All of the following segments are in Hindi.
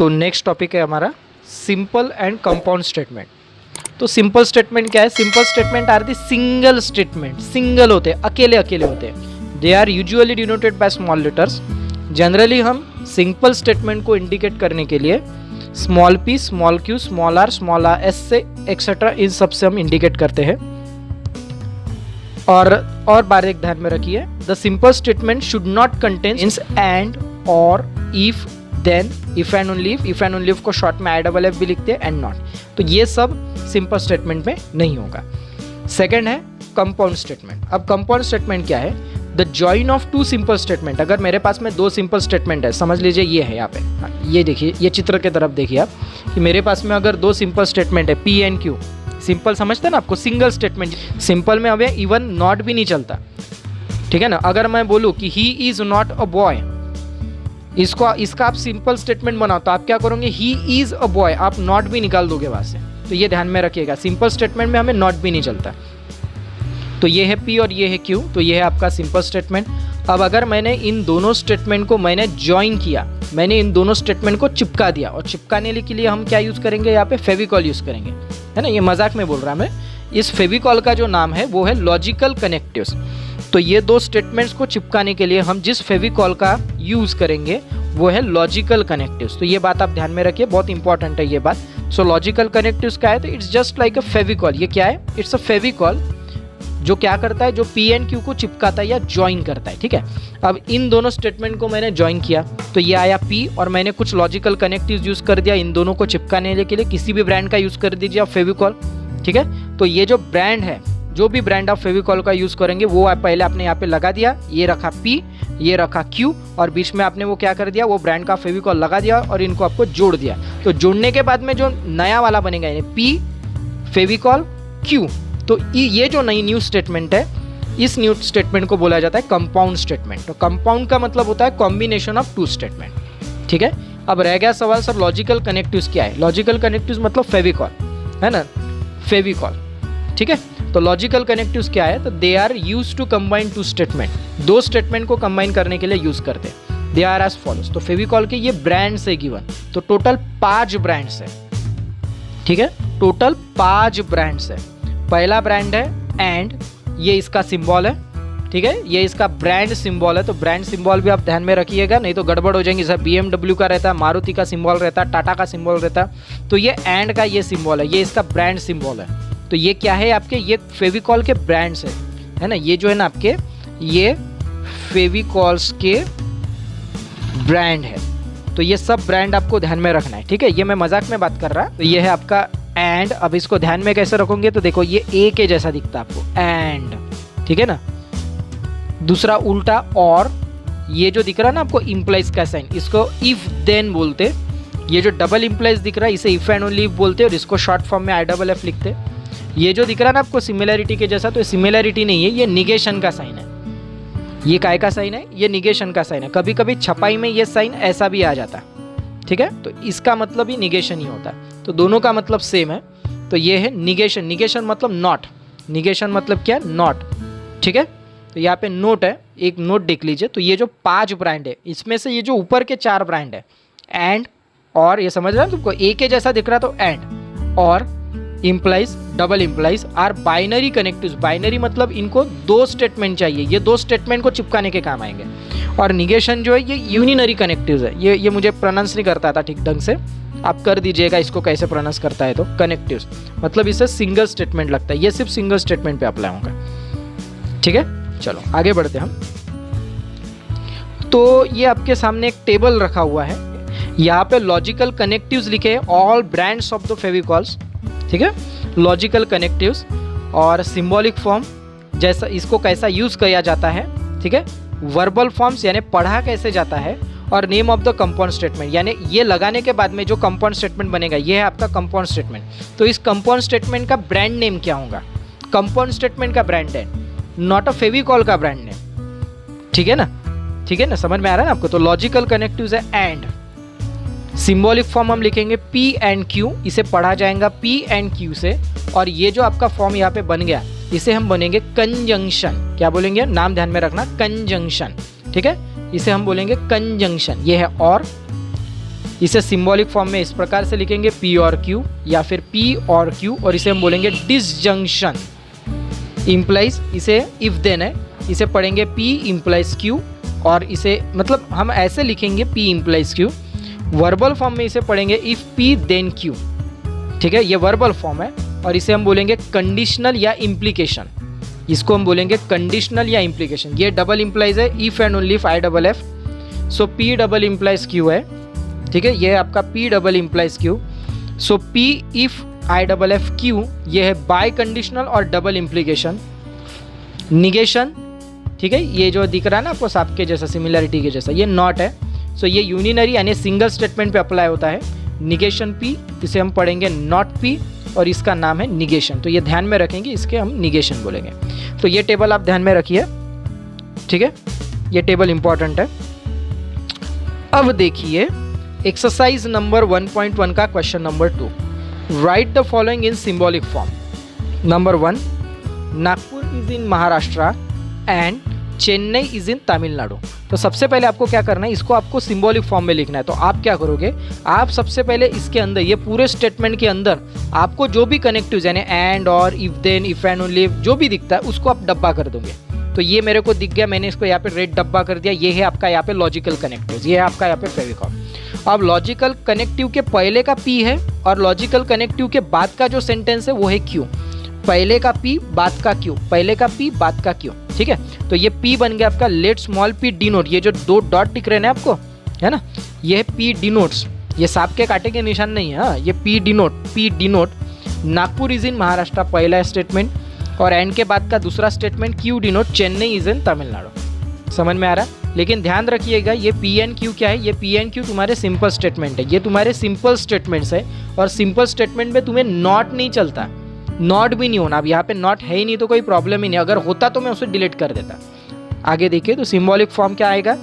तो नेक्स्ट टॉपिक है हमारा सिंपल एंड कंपाउंड स्टेटमेंट। तो सिंपल स्टेटमेंट क्या है? Simple statement are the single statement, single होते हैं, अकेले अकेले होते हैं। They are usually denoted by small letters. Generally हम सिंपल स्टेटमेंट को इंडिकेट करने के लिए small p, small q, small r s से एक्सेट्रा इन सब से हम इंडिकेट करते हैं। और बारीक ध्यान में रखिए, the simple statement should not contain and और if, then, if and only if and only को शॉर्ट में IFF भी लिखते हैं, एंड नॉट। तो ये सब सिंपल स्टेटमेंट में नहीं होगा। सेकंड है कंपाउंड स्टेटमेंट। अब कंपाउंड स्टेटमेंट क्या है? The join of two simple statement. अगर मेरे पास में दो सिंपल स्टेटमेंट है, समझ लीजिए ये है यहाँ पे, ये देखिए, ये चित्र के तरफ देखिए आप कि मेरे पास में अगर दो सिंपल स्टेटमेंट है P एंड Q, सिंपल समझते हैं ना आपको, सिंगल स्टेटमेंट। सिंपल में अब इवन नॉट भी नहीं चलता, ठीक है ना। अगर मैं बोलूँ कि he is not a boy, इसका आप सिंपल स्टेटमेंट बनाओ तो आप क्या करोगे? ही इज अ बॉय, आप नॉट भी निकाल दोगे वहां से। तो ये ध्यान में रखिएगा, सिंपल स्टेटमेंट में हमें नॉट भी नहीं चलता। तो ये है P और ये है Q, तो ये है आपका सिंपल स्टेटमेंट। अब अगर मैंने इन दोनों स्टेटमेंट को मैंने ज्वाइन किया, मैंने इन दोनों स्टेटमेंट को चिपका दिया, और चिपकाने के लिए हम क्या यूज़ करेंगे? यहाँ पे फेविकॉल यूज़ करेंगे, है ना। ये मजाक में बोल रहा मैं। इस फेविकॉल का जो नाम है वो है लॉजिकल कनेक्टिव्स। तो ये दो स्टेटमेंट्स को चिपकाने के लिए हम जिस फेविकॉल का यूज़ करेंगे वो है लॉजिकल कनेक्टिव्स। तो ये बात आप ध्यान में रखिए, बहुत इंपॉर्टेंट है ये बात। सो लॉजिकल कनेक्टिव्स क्या है? तो इट्स जस्ट लाइक अ फेविकॉल। ये क्या है? इट्स अ फेविकॉल जो क्या करता है? जो P एंड Q को चिपकाता है या ज्वाइन करता है, ठीक है। अब इन दोनों स्टेटमेंट को मैंने ज्वाइन किया तो ये आया P, और मैंने कुछ लॉजिकल कनेक्टिव्स यूज़ कर दिया इन दोनों को चिपकाने के लिए। किसी भी ब्रांड का यूज़ कर दीजिए आप फेविकॉल, ठीक है। तो ये जो ब्रांड है, जो भी ब्रांड आप फेविकॉल का यूज़ करेंगे वो आप पहले आपने यहाँ पे लगा दिया, ये रखा P, ये रखा Q, और बीच में आपने वो क्या कर दिया? वो ब्रांड का फेविकॉल लगा दिया और इनको आपको जोड़ दिया। तो जोड़ने के बाद में जो नया वाला बनेगा यानी P फेविकॉल Q, तो ये जो नई न्यू स्टेटमेंट है, इस न्यू स्टेटमेंट को बोला जाता है कंपाउंड स्टेटमेंट। तो कंपाउंड का मतलब होता है कॉम्बिनेशन ऑफ टू स्टेटमेंट, ठीक है। अब रह गया सवाल, सर लॉजिकल कनेक्टिव्स क्या है? लॉजिकल कनेक्टिव्स मतलब फेविकॉल, है ना, फेविकॉल, ठीक है। तो लॉजिकल कनेक्टिव्स क्या है? तो they are use to combine two statement, दो स्टेटमेंट को कंबाइन करने के लिए यूज करते हैं। They are as follows. तो फेविकॉल के ये ब्रांड्स है गिवन, तो टोटल 5 ब्रांड्स है, ठीक है। टोटल 5 ब्रांड्स है। पहला ब्रांड है एंड, ये इसका सिंबल है, ठीक है, ये इसका ब्रांड सिंबल है। तो ब्रांड सिंबल भी आप ध्यान में रखिएगा, नहीं तो गड़बड़ हो जाएंगी। सर BMW का रहता है, मारुति का सिंबल रहता है, टाटा का सिंबल रहता है। तो ये एंड का ये सिंबल है, ये इसका ब्रांड सिंबल है। तो ये क्या है आपके? ये फेविकॉल के ब्रांड्स है ना। ये जो है ना आपके, ये फेविकॉल्स के ब्रांड है। तो ये सब ब्रांड आपको ध्यान में रखना है, ठीक है। ये मैं मजाक में बात कर रहा। तो ये है आपका एंड। अब इसको ध्यान में कैसे रखोगे? तो देखो ये ए के जैसा दिखता है आपको, एंड, ठीक है ना। दूसरा उल्टा और, ये जो दिख रहा है ना आपको इम्प्लाइज का साइन, इसको इफ देन बोलते। ये जो डबल इम्प्लाइज दिख रहा है इसे इफ एंड ओनली बोलते, और इसको शॉर्ट फॉर्म में IFF लिखते। ये जो दिख रहा है ना आपको सिमिलैरिटी के जैसा, तो सिमिलैरिटी नहीं है, ये निगेशन का साइन है। ये काय का साइन है? ये निगेशन का साइन है। कभी कभी छपाई में ये साइन ऐसा भी आ जाता है, ठीक है। तो इसका मतलब ही निगेशन ही होता है। तो दोनों का मतलब सेम है। तो ये है निगेशन। निगेशन मतलब नॉट, निगेशन मतलब क्या? नॉट, ठीक है। तो यहाँ पे नोट है, एक नोट देख लीजिए। तो ये जो 5 ब्रांड है, इसमें से ये जो ऊपर के 4 ब्रांड है, एंड और, ये समझ रहा है तुमको? ए के जैसा दिख रहा तो एंड, और, implies, double implies are binary connectives. Binary मतलब इनको 2 स्टेटमेंट चाहिए, ये 2 स्टेटमेंट को चिपकाने के काम आएंगे। और निगेशन जो है ये यूनिनरी कनेक्टिव्स है। ये मुझे प्रोनाउंस नहीं करता था ठीक ढंग से, आप कर दीजिएगा इसको कैसे प्रोनाउंस करता है। तो कनेक्टिव्स मतलब इसे सिंगल स्टेटमेंट लगता है, ये सिर्फ सिंगल स्टेटमेंट पे अप्लाई होगा, ठीक है। चलो आगे बढ़ते हम। तो ये आपके सामने एक टेबल रखा हुआ है, यहाँ पे लॉजिकल कनेक्टिव्स लिखे, ऑल ब्रांड्स ऑफ द फेविकॉल्स, ठीक है। लॉजिकल कनेक्टिव्स और सिंबॉलिक फॉर्म, जैसा इसको कैसा यूज किया जाता है, ठीक है। वर्बल फॉर्म्स यानी पढ़ा कैसे जाता है, और name of the compound statement, यानी ये लगाने के बाद में जो कंपाउंड स्टेटमेंट बनेगा ये है आपका कंपाउंड स्टेटमेंट। तो इस कंपाउंड स्टेटमेंट का ब्रांड नेम क्या होगा? कंपाउंड स्टेटमेंट का brand name, not a Fevicol का ब्रांड नेम, ठीक है ना, ठीक है ना, समझ में आ रहा है ना आपको। तो लॉजिकल कनेक्टिव्स है एंड, सिंबॉलिक फॉर्म हम लिखेंगे P एंड Q, इसे पढ़ा जाएगा P एंड Q से, और ये जो आपका फॉर्म यहाँ पे बन गया इसे हम बोलेंगे कंजंक्शन। क्या बोलेंगे? नाम ध्यान में रखना, कंजंक्शन, ठीक है। इसे हम बोलेंगे कंजंक्शन। ये है इसे सिंबॉलिक फॉर्म में इस प्रकार से लिखेंगे P और Q या फिर P और Q, और इसे हम बोलेंगे डिसजंक्शन इम्प्लाइज। इसे इफ देन है, इसे पढ़ेंगे P इम्प्लाइज Q, और इसे मतलब हम ऐसे लिखेंगे P implies Q। Verbal form में इसे पढ़ेंगे इफ P देन Q, ठीक है, ये वर्बल फॉर्म है, और इसे हम बोलेंगे कंडीशनल या इम्प्लीकेशन। इसको हम बोलेंगे कंडीशनल या इम्प्लीकेशन। ये डबल इम्प्लाइज है if and only if I double F, so P double implies Q है, ठीक है, ये आपका P double implies Q। So P if I double F Q, ये है बाय कंडीशनल और डबल इम्प्लीकेशन। निगेशन, ठीक है, ये जो दिख रहा है ना आपको सांप के जैसा, सिमिलरिटी के जैसा, ये नॉट है। सो ये यूनिनरी यानी सिंगल स्टेटमेंट पे अप्लाई होता है। निगेशन P, इसे हम पढ़ेंगे नॉट P, और इसका नाम है निगेशन। तो ये ध्यान में रखेंगे, इसके हम निगेशन बोलेंगे। तो ये टेबल आप ध्यान में रखिए, ठीक है, ये टेबल इंपॉर्टेंट है। अब देखिए एक्सरसाइज नंबर 1.1 का question number 2, right the following in symbolic form. Number 1, Nagpur is in Maharashtra and Chennai is in Tamil Nadu. तो सबसे पहले आपको क्या करना है, इसको आपको सिंबॉलिक फॉर्म में लिखना है। तो आप क्या करोगे, आप सबसे पहले इसके अंदर, ये पूरे स्टेटमेंट के अंदर आपको जो भी कनेक्टिव्स यानी एंड और if then if and only जो भी दिखता है उसको आप डब्बा कर दोगे। तो ये मेरे को दिख गया, मैंने इसको यहाँ पे रेड डब्बा कर दिया। ये है आपका यहाँ पे लॉजिकल कनेक्टिव्स, ये है आपका यहाँ पे फेविकॉल। अब लॉजिकल कनेक्टिव के पहले का P है और लॉजिकल कनेक्टिव के बाद का जो सेंटेंस है वो है Q। पहले का P बाद का Q, पहले का P बाद का Q, ठीक है। तो ये P बन गया आपका लेट स्मॉल p डिनोट, ये जो दो डॉट दिख रहे हैं आपको, है ना, ये है P डिनोट्स, ये सांप के कांटे के निशान नहीं है, हाँ, ये P denote Nagpur is in Maharashtra पहला स्टेटमेंट, और एंड के बाद का दूसरा statement Q denote Chennai is in Tamil Nadu. समझ में आ रहा है? लेकिन ध्यान रखिएगा ये P एंड Q क्या है, ये P एंड Q तुम्हारे सिंपल स्टेटमेंट है, ये तुम्हारे सिंपल स्टेटमेंट्स है, और सिंपल स्टेटमेंट में तुम्हें नॉट नहीं चलता, नॉट भी नहीं होना। अब यहाँ पे नॉट है ही नहीं तो कोई प्रॉब्लम ही नहीं, अगर होता तो मैं उसे डिलीट कर देता। आगे देखिए तो सिंबॉलिक फॉर्म क्या आएगा,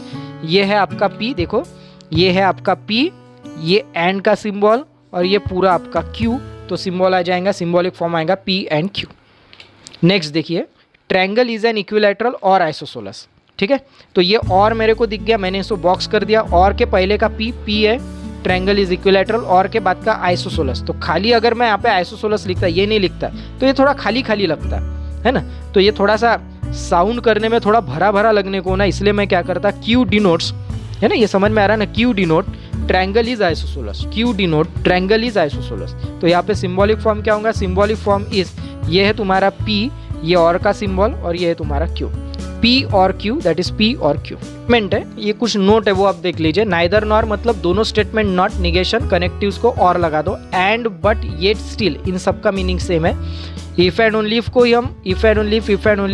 ये है आपका P, देखो ये है आपका P, ये एंड का सिंबल, और ये पूरा आपका Q, तो सिंबल आ जाएगा, सिंबॉलिक फॉर्म आएगा P एंड Q। नेक्स्ट देखिए, ट्रायंगल इज एन इक्विलैटरल और आइसोसेलेस, ठीक है, तो ये और मेरे को दिख गया, मैंने इसको बॉक्स कर दिया। और के पहले का P है, ट्रायंगल इज इक्विलैटरल, और के बाद का आइसोसेलेस। तो खाली अगर मैं यहाँ पे आइसोसेलेस लिखता, ये नहीं लिखता, तो ये थोड़ा खाली खाली लगता है ना, तो ये थोड़ा सा साउंड करने में थोड़ा भरा भरा लगने को ना, इसलिए मैं क्या करता, Q डिनोट्स, है ना, ये समझ में आ रहा है ना, Q denote triangle is isosceles, Q denote triangle is isosceles. तो यहाँ पे सिंबॉलिक फॉर्म क्या होगा, सिंबॉलिक फॉर्म इज, ये है तुम्हारा P, ये और का सिंबल, और ये है तुम्हारा Q, P और Q, दैट इज P और Q। स्टेटमेंट है, ये कुछ नोट है वो आप देख लीजिए। नाइदर नॉर मतलब दोनों स्टेटमेंट नॉट, निगेशन, कनेक्टिव्स को और लगा दो, एंड बट येट स्टिल, इन सब का मीनिंग सेम है। इफ एंड ओनली इफ को ही हम इफ एंड ओनली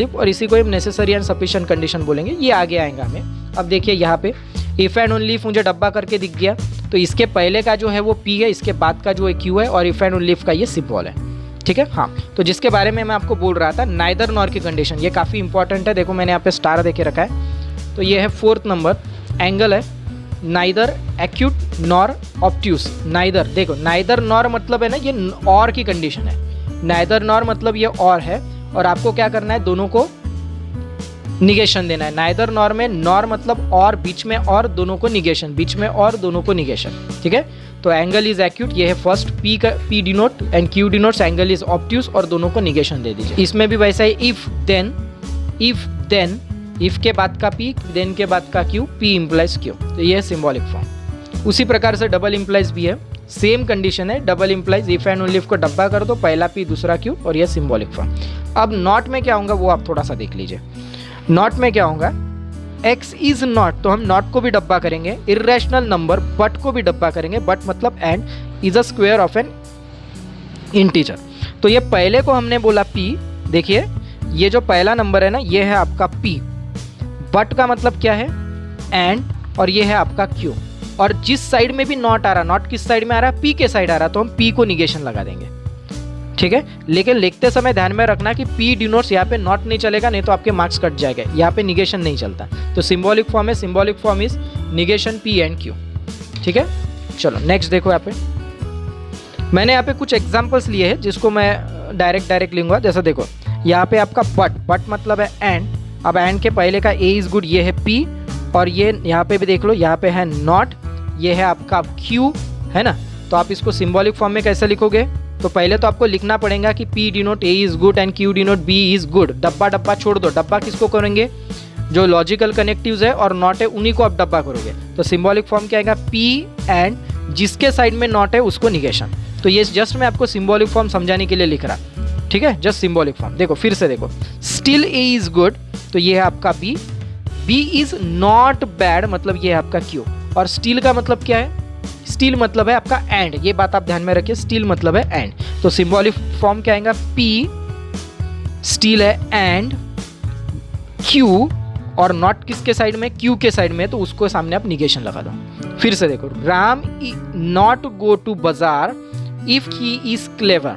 इफ, और इसी को हम नेसेसरी एंड सफिशिएंट कंडीशन बोलेंगे, ये आगे आएगा हमें। अब देखिए यहाँ पे इफ एंड ओनली इफ मुझे डब्बा करके दिख गया, तो इसके पहले का जो है वो P है, इसके बाद का जो है Q है, और इफ एंड ओनली इफ का ये सिंबल है, ठीक है। हाँ, तो जिसके बारे में मैं आपको बोल रहा था, नाइदर नॉर की कंडीशन, ये काफ़ी इंपॉर्टेंट है। देखो मैंने यहाँ पे स्टार देके रखा है, तो ये है 4th नंबर, एंगल है neither acute nor obtuse. Neither, देखो नाइदर नॉर मतलब है ना, ये और की कंडीशन है, नाइदर नॉर मतलब ये और है, और आपको क्या करना है, दोनों को निगेशन देना है। नाइदर नॉर में नॉर मतलब और, बीच में और, दोनों को निगेशन, बीच में और, दोनों को निगेशन, ठीक है। तो एंगल इज एक्यूट, ये है फर्स्ट P का P denote and Q denotes angle is obtuse, और दोनों को निगेशन दे दीजिए। इसमें भी वैसा ही, इफ देन, इफ के बाद का P, देन के बाद का Q, P इम्प्लाइज Q, तो ये है सिंबॉलिक फॉर्म। उसी प्रकार से डबल इम्प्लाइज भी है, सेम कंडीशन है, double implies if and only if को डब्बा कर दो, पहला P दूसरा Q, और यह सिंबॉलिक फॉर्म। अब नॉट में क्या होगा वो आप थोड़ा सा देख लीजिए। नॉट में क्या होगा, x इज नॉट, तो हम नॉट को भी डब्बा करेंगे, इर्रेशनल नंबर बट को भी डब्बा करेंगे, बट मतलब and is a square of N integer. तो ये पहले को हमने बोला P, देखिए ये जो पहला नंबर है ना, ये है आपका P, बट का मतलब क्या है, एंड, और ये है आपका Q, और जिस साइड में भी नॉट आ रहा, नॉट किस साइड में आ रहा, P के साइड आ रहा, तो हम P को निगेशन लगा देंगे, ठीक है। लेकिन लिखते समय ध्यान में रखना कि P डिनोट्स, यहाँ पे नॉट नहीं चलेगा, नहीं तो आपके मार्क्स कट जाएगा, यहाँ पे निगेशन नहीं चलता। तो सिंबॉलिक फॉर्म है, symbolic form is negation P and Q, ठीक है। चलो नेक्स्ट देखो, यहाँ पे मैंने यहाँ पे कुछ एग्जांपल्स लिए हैं जिसको मैं डायरेक्ट लूंगा। जैसा देखो यहाँ पे आपका बट मतलब है एंड, अब एंड के पहले का A इज गुड, ये है P, और ये यहाँ पे भी देख लो, यहाँ पे है नॉट, ये है आपका क्यू, है ना। तो आप इसको सिंबॉलिक फॉर्म में कैसे लिखोगे, तो पहले तो आपको लिखना पड़ेगा कि P denote A is good and Q denote B is good. डब्बा डब्बा छोड़ दो, डब्बा किसको करेंगे, जो लॉजिकल कनेक्टिव्स है और नॉट है उन्हीं को आप डब्बा करोगे। तो सिंबॉलिक फॉर्म क्या आएगा, P एंड जिसके साइड में नॉट है उसको निगेशन। तो ये जस्ट मैं आपको सिंबॉलिक फॉर्म समझाने के लिए लिख रहा, ठीक है, जस्ट सिंबॉलिक फॉर्म। देखो फिर से देखो, स्टिल A इज गुड, तो ये है आपका B। B is not bad, मतलब ये है आपका Q। और स्टिल का मतलब क्या है, स्टिल मतलब है आपका एंड, ये बात आप ध्यान में रखिए, स्टिल मतलब है एंड। तो सिंबॉलिक फॉर्म क्या आएगा, P स्टिल है एंड Q और नॉट किसके साइड में, Q के साइड में, तो उसको सामने आप निगेशन लगा दो। फिर से देखो, राम नॉट गो टू बाजार इफ ही इज क्लेवर,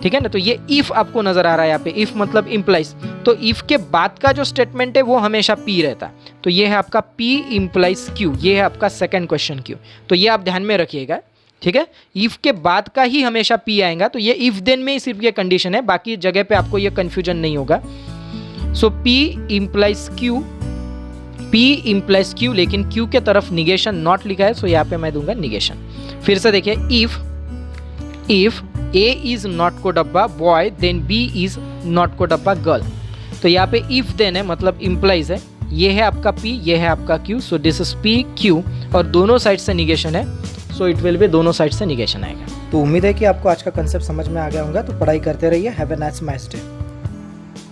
ठीक है ना। तो ये इफ आपको नजर आ रहा है यहाँ पे, इफ मतलब इम्प्लाइज। तो इफ के बाद का जो स्टेटमेंट है वो हमेशा P रहता है। तो ये है आपका P इम्प्लाइज Q, ये है आपका सेकंड क्वेश्चन Q। तो ये आप ध्यान में रखिएगा, ठीक है। इफ के बाद का ही हमेशा P आएगा। तो ये इफ देन में ही सिर्फ ये कंडीशन है, बाकी जगह पे आपको ये कंफ्यूजन नहीं होगा। सो P implies Q, P implies Q, लेकिन Q के तरफ निगेशन नॉट लिखा है, सो यहाँ पे मैं दूंगा निगेशन। फिर से देखिए, इफ A इज नॉट को डब्बा boy then B is not को डब्बा गर्ल। तो यहाँ पे इफ देन है मतलब इम्प्लाइज है, ये है आपका P, ये है आपका Q। So this is P Q और दोनों साइड से निगेशन है, सो इट विल बी दोनों साइड से निगेशन आएगा। तो उम्मीद है कि आपको आज का कंसेप्ट समझ में आ गया होगा। तो पढ़ाई करते रहिए। Have a nice day.